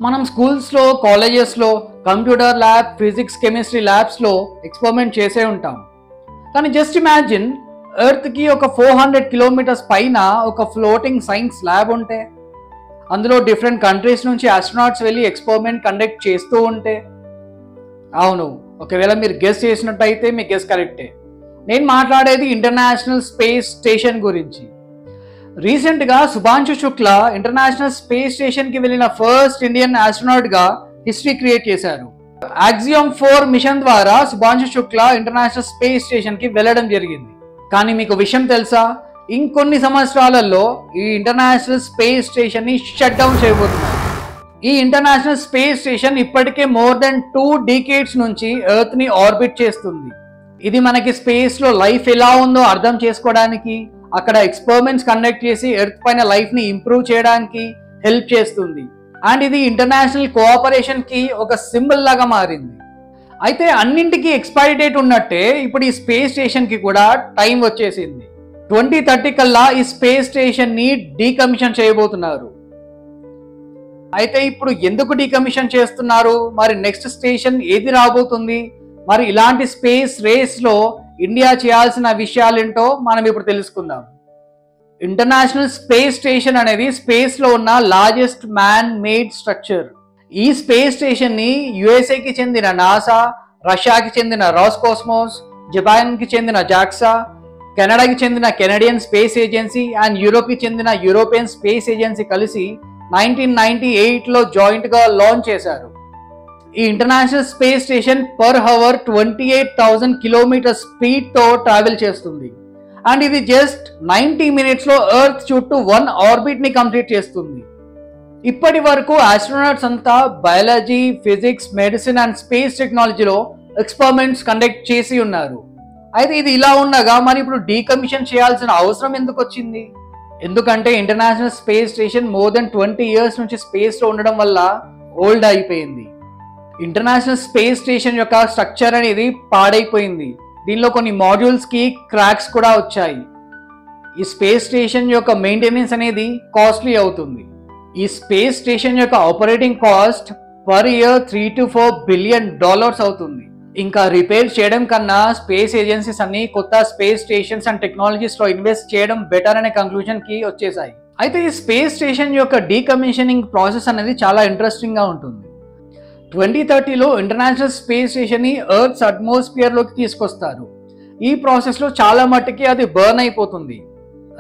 మనం స్కూల్స్లో కాలేజెస్లో కంప్యూటర్ ల్యాబ్ ఫిజిక్స్ కెమిస్ట్రీ ల్యాబ్స్లో ఎక్స్పెరిమెంట్ చేసే ఉంటాం. కానీ జస్ట్ ఇమాజిన్ ఎర్త్కి ఒక 400 కిలోమీటర్స్ పైన ఒక ఫ్లోటింగ్ సైన్స్ ల్యాబ్ ఉంటే, అందులో డిఫరెంట్ కంట్రీస్ నుంచి ఆస్ట్రోనాట్స్ వెళ్ళి ఎక్స్పెరిమెంట్ కండక్ట్ చేస్తూ ఉంటే. అవును, ఒకవేళ మీరు గెస్ చేసినట్టయితే మీ గెస్ కరెక్టే. నేను మాట్లాడేది ఇంటర్నేషనల్ స్పేస్ స్టేషన్ గురించి. రీసెంట్గా శుభాంశు శుక్లా ఇంటర్నేషనల్ స్పేస్ స్టేషన్కి వెళ్ళిన ఫస్ట్ ఇండియన్ ఆస్ట్రోనాట్గా హిస్టరీ క్రియేట్ చేశారు. యాక్సియోమ్ 4 మిషన్ ద్వారా శుభాంశు శుక్లా ఇంటర్నేషనల్ స్పేస్ స్టేషన్కి వెళ్ళడం జరిగింది. కానీ మీకు విషయం తెలుసా, ఇంకొన్ని సంవత్సరాలలో ఈ ఇంటర్నేషనల్ స్పేస్ స్టేషన్ని షట్ డౌన్ చేయబోతున్నారు. ఈ ఇంటర్నేషనల్ స్పేస్ స్టేషన్ ఇప్పటికే మోర్ దెన్ 2 decades నుంచి ఎర్త్ని ఆర్బిట్ చేస్తుంది. ఇది మనకి స్పేస్లో లైఫ్ ఎలా ఉందో అర్థం చేసుకోవడానికి, అక్కడ ఎక్స్పెరిమెంట్స్ కండక్ట్ చేసి ఎర్త్ పైన లైఫ్ని ఇంప్రూవ్ చేయడానికి హెల్ప్ చేస్తుంది. అండ్ ఇది ఇంటర్నేషనల్ కోఆపరేషన్కి ఒక సింబల్ లాగా మారింది. అయితే అన్నింటికీ ఎక్స్పైరీ డేట్ ఉన్నట్టే ఇప్పుడు ఈ స్పేస్ స్టేషన్కి కూడా టైం వచ్చేసింది. 2030 కల్లా ఈ స్పేస్ స్టేషన్ని డీకమిషన్ చేయబోతున్నారు. అయితే ఇప్పుడు ఎందుకు డీకమిషన్ చేస్తున్నారు, మరి నెక్స్ట్ స్టేషన్ ఏది రాబోతుంది, మరి ఇలాంటి స్పేస్ రేస్లో ఇండియా చేయాల్సిన విషయాలేంటో మనం ఇప్పుడు తెలుసుకుందాం. ఇంటర్నేషనల్ స్పేస్ స్టేషన్ అనేది స్పేస్లో ఉన్న లార్జెస్ట్ మ్యాన్ మేడ్ స్ట్రక్చర్. ఈ స్పేస్ స్టేషన్ని యుఎస్ఏకి చెందిన నాసా, రష్యాకి చెందిన రాస్కోస్మోస్, జపాన్కి చెందిన జాక్సా, కెనడాకి చెందిన కెనడియన్ స్పేస్ ఏజెన్సీ అండ్ యూరోప్కి చెందిన యూరోపియన్ స్పేస్ ఏజెన్సీ కలిసి 1998లో జాయింట్గా లాంచ్ చేశారు. ఈ international space station per hour 28,000 kilometre స్పీడ్తో ట్రావెల్ చేస్తుంది. అండ్ ఇది జస్ట్ 90 మినిట్స్లో ఎర్త్ చుట్టూ 1 ఆర్బిట్ని కంప్లీట్ చేస్తుంది. ఇప్పటి వరకు ఆస్ట్రోనాట్స్ అంతా biology, physics, medicine and space టెక్నాలజీలో ఎక్స్పెరిమెంట్స్ కండక్ట్ చేసి ఉన్నారు. అయితే ఇది ఇలా ఉండగా మరి ఇప్పుడు డీకమిషన్ చేయాల్సిన అవసరం ఎందుకు వచ్చింది? ఎందుకంటే international space station more than 20 years నుంచి స్పేస్లో ఉండడం వల్ల ఓల్డ్ అయిపోయింది. ఇంటర్నేషనల్ స్పేస్ స్టేషన్ యొక్క స్ట్రక్చర్ అనేది పాడైపోయింది. దీనిలో కొన్ని మాడ్యూల్స్కి క్రాక్స్ కూడా వచ్చాయి. ఈ స్పేస్ స్టేషన్ యొక్క మెయింటెనెన్స్ అనేది కాస్ట్లీ అవుతుంది. ఈ స్పేస్ స్టేషన్ యొక్క operating cost per year $3 to $4 billion అవుతుంది. ఇంకా రిపేర్ చేయడం కన్నా స్పేస్ ఏజెన్సీస్ అన్ని కొత్త స్పేస్ స్టేషన్స్ అండ్ టెక్నాలజీస్లో ఇన్వెస్ట్ చేయడం బెటర్ అనే కంక్లూజన్కి వచ్చేసాయి. అయితే ఈ స్పేస్ స్టేషన్ యొక్క డీకమిషనింగ్ ప్రాసెస్ అనేది చాలా ఇంట్రెస్టింగ్గా ఉంటుంది. 2030లో ఇంటర్నేషనల్ స్పేస్ స్టేషన్ని ఎర్త్స్ అట్మాస్ఫియర్లోకి తీసుకొస్తారు. ఈ ప్రాసెస్లో చాలా మట్టుకి అది బర్న్ అయిపోతుంది.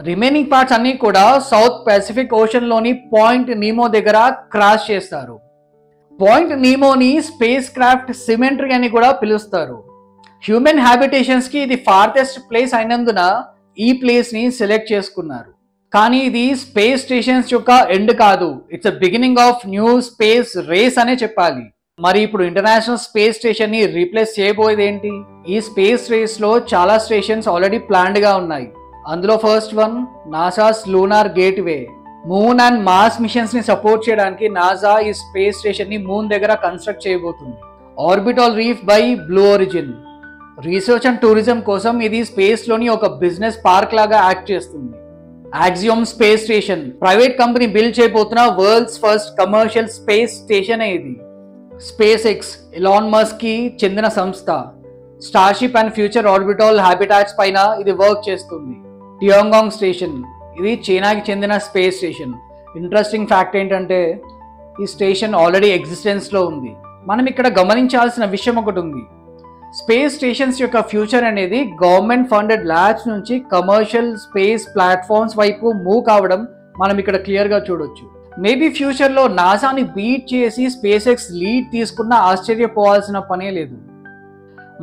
రిమైనింగ్ పార్ట్స్ అన్నీ కూడా సౌత్ పసిఫిక్ ఓషన్లోని పాయింట్ నీమో దగ్గర క్రాష్ చేస్తారు. పాయింట్ నీమోని స్పేస్ క్రాఫ్ట్ సిమెట్రీ అని కూడా పిలుస్తారు. హ్యూమన్ హ్యాబిటేషన్స్కి ఇది ఫార్దెస్ట్ ప్లేస్ అయినందున ఈ ప్లేస్ని సెలెక్ట్ చేసుకున్నారు. కానీ ఇది స్పేస్ స్టేషన్స్ యొక్క ఎండ్ కాదు, it's a beginning of new space race అనే చెప్పాలి. మరి ఇప్పుడు ఇంటర్నేషనల్ స్పేస్ స్టేషన్ని రీప్లేస్ చేయబోయేది ఏంటి? ఈ స్పేస్ రేస్లో చాలా స్టేషన్స్ ఆల్రెడీ ప్లాన్డ్గా ఉన్నాయి. అందులో first one NASA's Lunar Gateway. Moon and Mars మిషన్స్ని సపోర్ట్ చేయడానికి నాసా ఈ స్పేస్ స్టేషన్ని మూన్ దగ్గర కన్స్ట్రక్ట్ చేయబోతుంది. Orbital Reef by Blue Origin. Research and tourism కోసం ఇది స్పేస్లోని ఒక బిజినెస్ పార్క్ లాగా యాక్ట్ చేస్తుంది. Axiom space station private company build చేయబోతున్న world's first commercial space station ఇది. స్పేస్ ఎక్స్ ఎలాన్ మస్క్కి చెందిన సంస్థ. Starship and future orbital habitats పైన ఇది వర్క్ చేస్తుంది. టియాంగాంగ్ స్టేషన్ ఇది చైనాకి చెందిన స్పేస్ స్టేషన్. ఇంట్రెస్టింగ్ ఫ్యాక్ట్ ఏంటంటే ఈ స్టేషన్ ఆల్రెడీ ఎగ్జిస్టెన్స్లో ఉంది. మనం ఇక్కడ గమనించాల్సిన విషయం ఒకటి ఉంది. స్పేస్ స్టేషన్స్ యొక్క ఫ్యూచర్ అనేది గవర్నమెంట్ ఫండెడ్ ల్యాబ్స్ నుంచి కమర్షియల్ స్పేస్ ప్లాట్ఫామ్స్ వైపు మూవ్ కావడం మనం ఇక్కడ క్లియర్గా చూడొచ్చు. మేబీ ఫ్యూచర్లో నాసాని బీట్ చేసి స్పేస్ ఎక్స్ లీడ్ తీసుకున్న ఆశ్చర్యపోవాల్సిన పనే లేదు.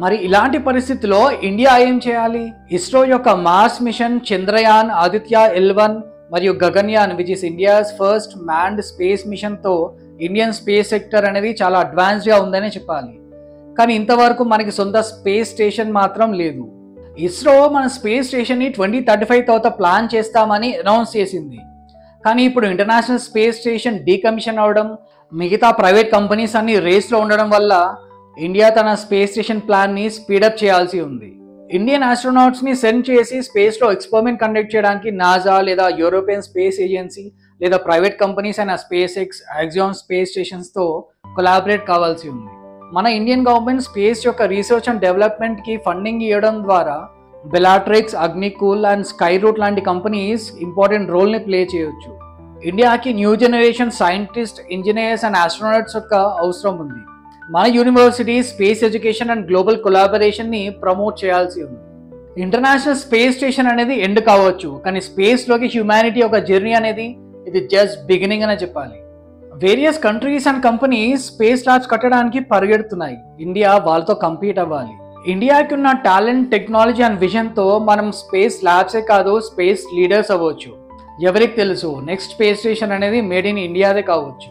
మరి ఇలాంటి పరిస్థితిలో ఇండియా ఏం చేయాలి? ఇస్రో యొక్క Mars mission Chandrayaan, Aditya L1 మరియు Gaganyaan which is India's first manned space మిషన్తో ఇండియన్ స్పేస్ సెక్టర్ అనేది చాలా అడ్వాన్స్డ్గా ఉందనే చెప్పాలి. కానీ ఇంతవరకు మనకి సొంత స్పేస్ స్టేషన్ మాత్రం లేదు. ఇస్రో మన స్పేస్ స్టేషన్ని 2035 తర్వాత ప్లాన్ చేస్తామని అనౌన్స్ చేసింది. కానీ ఇప్పుడు ఇంటర్నేషనల్ స్పేస్ స్టేషన్ డీకమిషన్ అవడం, మిగతా ప్రైవేట్ కంపెనీస్ అన్ని రేస్లో ఉండడం వల్ల ఇండియా తన స్పేస్ స్టేషన్ ప్లాన్ని స్పీడప్ చేయాల్సి ఉంది. ఇండియన్ ఆస్ట్రోనాట్స్ని సెండ్ చేసి స్పేస్లో ఎక్స్పెరిమెంట్ కండక్ట్ చేయడానికి నాసా లేదా యూరోపియన్ స్పేస్ ఏజెన్సీ లేదా ప్రైవేట్ కంపెనీస్ అయిన స్పేస్ ఎక్స్, యాక్సియాన్ స్పేస్ స్టేషన్స్తో కొలాబరేట్ కావాల్సి ఉంది. మన ఇండియన్ గవర్నమెంట్ స్పేస్ యొక్క రీసెర్చ్ అండ్ డెవలప్మెంట్కి ఫండింగ్ ఇవ్వడం ద్వారా Bellatrix, Agnikul and Skyroot లాంటి కంపెనీస్ ఇంపార్టెంట్ రోల్ని ప్లే చేయొచ్చు. ఇండియాకి new generation scientist, engineers and astronauts యొక్క అవసరం ఉంది. మన university space education and global కొలాబరేషన్ని ప్రమోట్ చేయాల్సి ఉంది. ఇంటర్నేషనల్ స్పేస్ స్టేషన్ అనేది ఎండ్ కావచ్చు, కానీ స్పేస్లోకి హ్యూమానిటీ ఒక జర్నీ అనేది ఇది జస్ట్ బిగినింగ్ అనే చెప్పాలి. Various countries and companies space labs కట్టడానికి పరిగెడుతున్నాయి. ఇండియా వాళ్ళతో కంపీట్ అవ్వాలి. ఇండియాకి ఉన్న టాలెంట్, టెక్నాలజీ అండ్ విజన్తో మనం స్పేస్ ల్యాబ్సే కాదు, స్పేస్ లీడర్స్ అవ్వచ్చు. ఎవరికి తెలుసు, నెక్స్ట్ స్పేస్ స్టేషన్ అనేది మేడ్ ఇన్ ఇండియాదే కావచ్చు.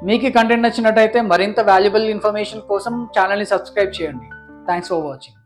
మీకు ఈ కంటెంట్ నచ్చినట్టయితే మరింత వాల్యుబుల్ ఇన్ఫర్మేషన్ కోసం ఛానల్ని సబ్స్క్రైబ్ చేయండి. Thanks for watching.